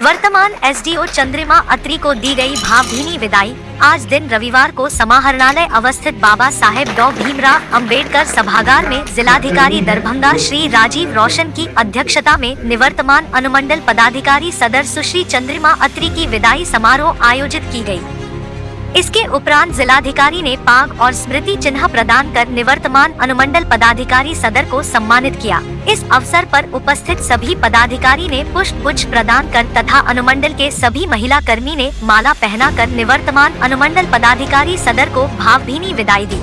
वर्तमान एसडीओ चंद्रिमा अत्री को दी गई भावभीनी विदाई। आज दिन रविवार को समाहरणालय अवस्थित बाबा साहेब डॉ भीमराव अंबेडकर सभागार में जिलाधिकारी दरभंगा श्री राजीव रोशन की अध्यक्षता में निवर्तमान अनुमंडल पदाधिकारी सदर सुश्री चंद्रिमा अत्री की विदाई समारोह आयोजित की गई। इसके उपरांत जिलाधिकारी ने पाग और स्मृति चिन्ह प्रदान कर निवर्तमान अनुमंडल पदाधिकारी सदर को सम्मानित किया। इस अवसर पर उपस्थित सभी पदाधिकारी ने पुष्प गुच्छ प्रदान कर तथा अनुमंडल के सभी महिला कर्मी ने माला पहना कर निवर्तमान अनुमंडल पदाधिकारी सदर को भावभीनी विदाई दी।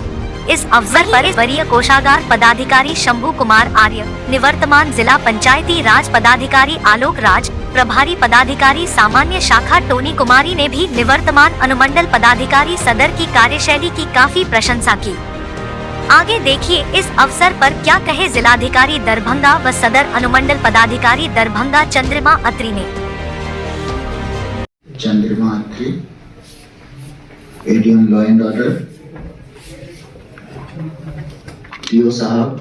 इस अवसर पर वरीय कोषागार पदाधिकारी शंभू कुमार आर्य, निवर्तमान जिला पंचायती राज पदाधिकारी आलोक राज, प्रभारी पदाधिकारी सामान्य शाखा टोनी कुमारी ने भी निवर्तमान अनुमंडल पदाधिकारी सदर की कार्यशैली की काफी प्रशंसा की। आगे देखिए इस अवसर पर क्या कहे जिलाधिकारी दरभंगा व सदर अनुमंडल पदाधिकारी दरभंगा चंद्रिमा अत्री ने। Chandrima Atri, ADM law and order, TO साहब,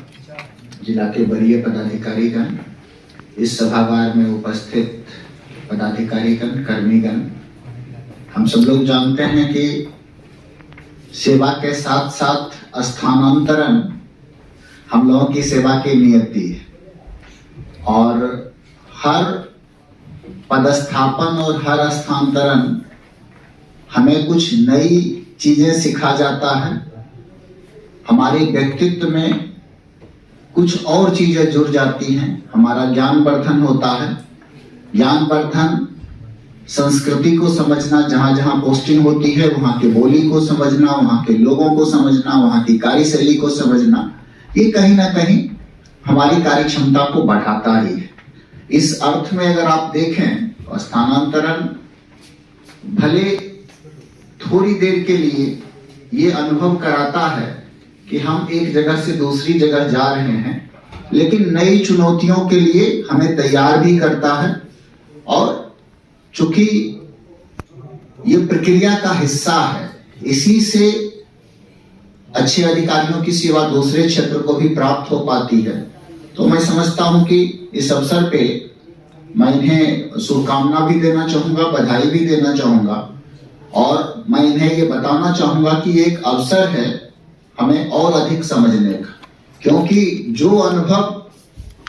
जिला के वरीय पदाधिकारीगण, इस सभागार में उपस्थित पदाधिकारीगण, कर्मीगण, हम सब लोग जानते हैं कि सेवा के साथ साथ स्थानांतरण हम लोगों की सेवा की नियति है और हर पदस्थापन और हर स्थानांतरण हमें कुछ नई चीजें सिखा जाता है। हमारे व्यक्तित्व में कुछ और चीजें जुड़ जाती हैं, हमारा ज्ञान वर्धन होता है। ज्ञान वर्धन, संस्कृति को समझना, जहां जहां पोस्टिंग होती है वहां की बोली को समझना, वहां के लोगों को समझना, वहां की कार्यशैली को समझना, ये कहीं ना कहीं हमारी कार्य क्षमता को बढ़ाता ही है। इस अर्थ में अगर आप देखें, स्थानांतरण भले थोड़ी देर के लिए ये अनुभव कराता है कि हम एक जगह से दूसरी जगह जा रहे हैं, लेकिन नई चुनौतियों के लिए हमें तैयार भी करता है। और चूंकि ये प्रक्रिया का हिस्सा है, इसी से अच्छे अधिकारियों की सेवा दूसरे क्षेत्र को भी प्राप्त हो पाती है। तो मैं समझता हूं कि इस अवसर पे मैं इन्हें शुभकामना भी देना चाहूंगा, बधाई भी देना चाहूंगा और मैं इन्हें ये बताना चाहूंगा कि एक अवसर है हमें और अधिक समझने का, क्योंकि जो अनुभव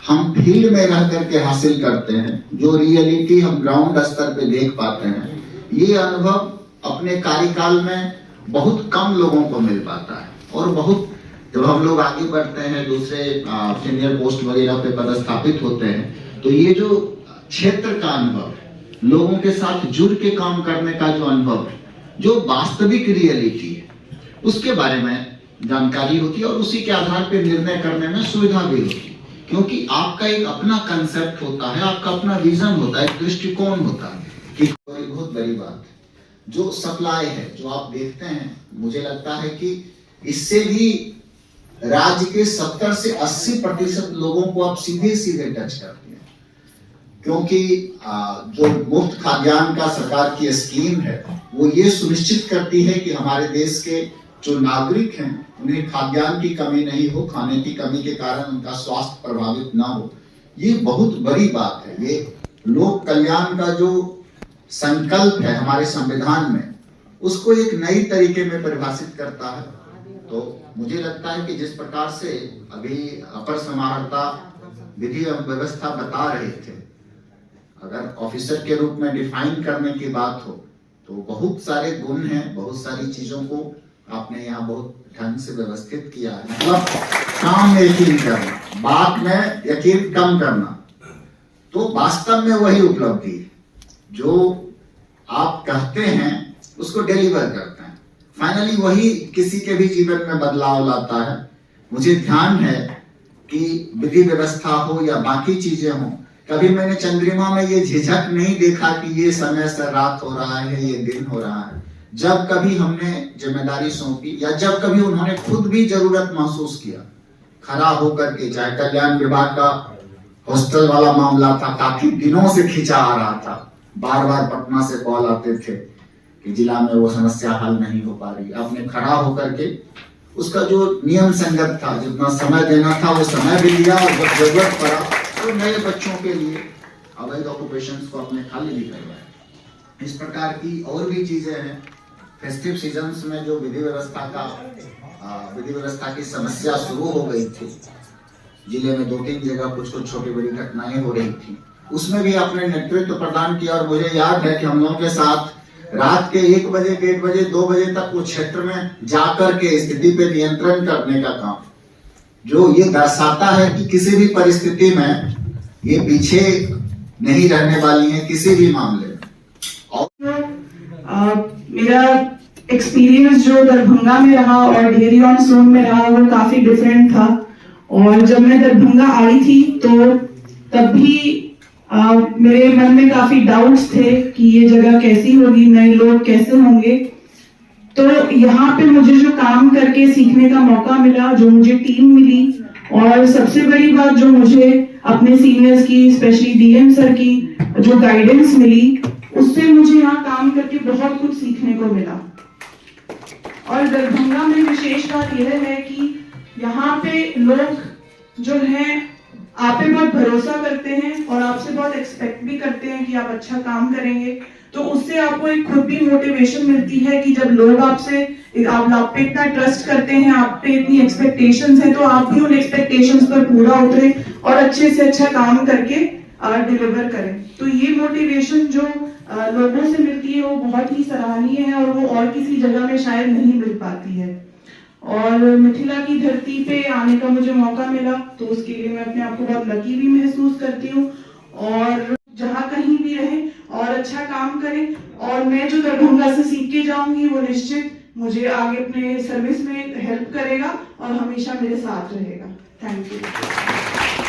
हम फील्ड में रह करके हासिल करते हैं, जो रियलिटी हम ग्राउंड स्तर पे देख पाते हैं, ये अनुभव अपने कार्यकाल में बहुत कम लोगों को मिल पाता है। और बहुत जब हम लोग आगे बढ़ते हैं, दूसरे सीनियर पोस्ट वगैरह पे पदस्थापित होते हैं, तो ये जो क्षेत्र का अनुभव है, लोगों के साथ जुड़ के काम करने का जो अनुभव है, जो वास्तविक रियलिटी है, उसके बारे में जानकारी होती है और उसी के आधार पर निर्णय करने में सुविधा भी होती है। क्योंकि आपका एक अपना कंसेप्ट होता है, आपका अपना विजन होता है, एक दृष्टिकोण होता है। कि बहुत बड़ी बात है जो सप्लाई है, जो आप देखते हैं, मुझे लगता है कि इससे भी राज्य के 70 से 80% लोगों को आप सीधे सीधे टच करते हैं। क्योंकि जो मुफ्त खाद्यान्न का सरकार की स्कीम है, वो ये सुनिश्चित करती है कि हमारे देश के जो नागरिक हैं उन्हें खाद्यान्न की कमी नहीं हो, खाने की कमी के कारण उनका स्वास्थ्य प्रभावित ना हो। ये बहुत बड़ी बात है। ये लोक कल्याण का जो संकल्प है हमारे संविधान में, उसको एक नई तरीके में परिभाषित करता है। तो मुझे लगता है कि जिस प्रकार से अभी अपर समाहर्ता विधि एवं व्यवस्था बता रहे थे, अगर ऑफिसर के रूप में डिफाइन करने की बात हो तो बहुत सारे गुण हैं, बहुत सारी चीजों को आपने यहाँ बहुत ढंग से व्यवस्थित किया है। मतलब काम में यकीन करना, बात में यकीन कम करना, तो वास्तव में वही उपलब्धि है। जो आप कहते हैं उसको डिलीवर करते हैं, फाइनली वही किसी के भी जीवन में बदलाव लाता है। मुझे ध्यान है कि विधि व्यवस्था हो या बाकी चीजें हो, कभी मैंने चंद्रिमा में ये झिझक नहीं देखा कि ये समय से रात हो रहा है, ये दिन हो रहा है। जब कभी हमने जिम्मेदारी सौंपी या जब कभी उन्होंने खुद भी जरूरत महसूस किया, खड़ा होकर के, चाहे कल्याण विभाग का हॉस्टल वाला मामला था, काफी दिनों से खींचा आ रहा था, बार बार पटना से कॉल आते थे कि जिला में वो समस्या हल नहीं हो पा रही। आपने खड़ा होकर के उसका जो नियम संगत था, जितना समय देना था वो समय भी लिया और जब जरूरत पड़ा तो नए बच्चों के लिए अवैध ऑक्यूपेशंस को अपने खाली भी करवाए। इस प्रकार की और भी चीजें हैं। फेस्टिव सीजन्स में जो विधि व्यवस्था की समस्या शुरू हो गई थी, जिले में 2-3 जगह कुछ छोटी बड़ी घटनाएं हो रही थी, उसमें भी आपने नेतृत्व प्रदान किया। और मुझे याद है कि हम लोगों के साथ रात के 1 बजे, 1:30 बजे, 2 बजे तक उस क्षेत्र में जाकर के स्थिति पे नियंत्रण करने का काम, जो ये दर्शाता है कि किसी भी परिस्थिति में ये पीछे नहीं रहने वाली है किसी भी मामले में। मेरा एक्सपीरियंस जो दरभंगा में रहा और डेयरी ऑन सोन में रहा वो काफी डिफरेंट था। और जब मैं दरभंगा आई थी तो तब भी मेरे मन में काफी डाउट्स थे कि ये जगह कैसी होगी, नए लोग कैसे होंगे। तो यहाँ पे मुझे जो काम करके सीखने का मौका मिला, जो मुझे टीम मिली, और सबसे बड़ी बात जो मुझे अपने सीनियर्स की, स्पेशली डीएम सर की जो गाइडेंस मिली, उससे मुझे यहाँ काम करके बहुत कुछ सीखने को मिला। और दरभंगा में विशेष बात यह है कि यहाँ पे लोग जो हैं आप पे बहुत भरोसा करते हैं और आपसे बहुत एक्सपेक्ट भी करते हैं कि आप अच्छा काम करेंगे। तो उससे आपको एक खुद भी मोटिवेशन मिलती है कि जब लोग आप पे इतना ट्रस्ट करते हैं, आप पे इतनी एक्सपेक्टेशंस हैं, तो आप भी उन एक्सपेक्टेशंस पर पूरा उतरे और अच्छे से अच्छा काम करके डिलीवर करें। तो ये मोटिवेशन जो लोगों से मिलती है वो बहुत ही सराहनीय है और वो और किसी जगह में शायद नहीं मिल पाती है। और मिथिला की धरती पे आने का मुझे मौका मिला, तो उसके लिए मैं अपने आप को बहुत लकी भी महसूस करती हूँ। और जहाँ कहीं भी रहे और अच्छा काम करें, और मैं जो दरभंगा से सीख के जाऊंगी वो निश्चित मुझे आगे अपने सर्विस में हेल्प करेगा और हमेशा मेरे साथ रहेगा। Thank you.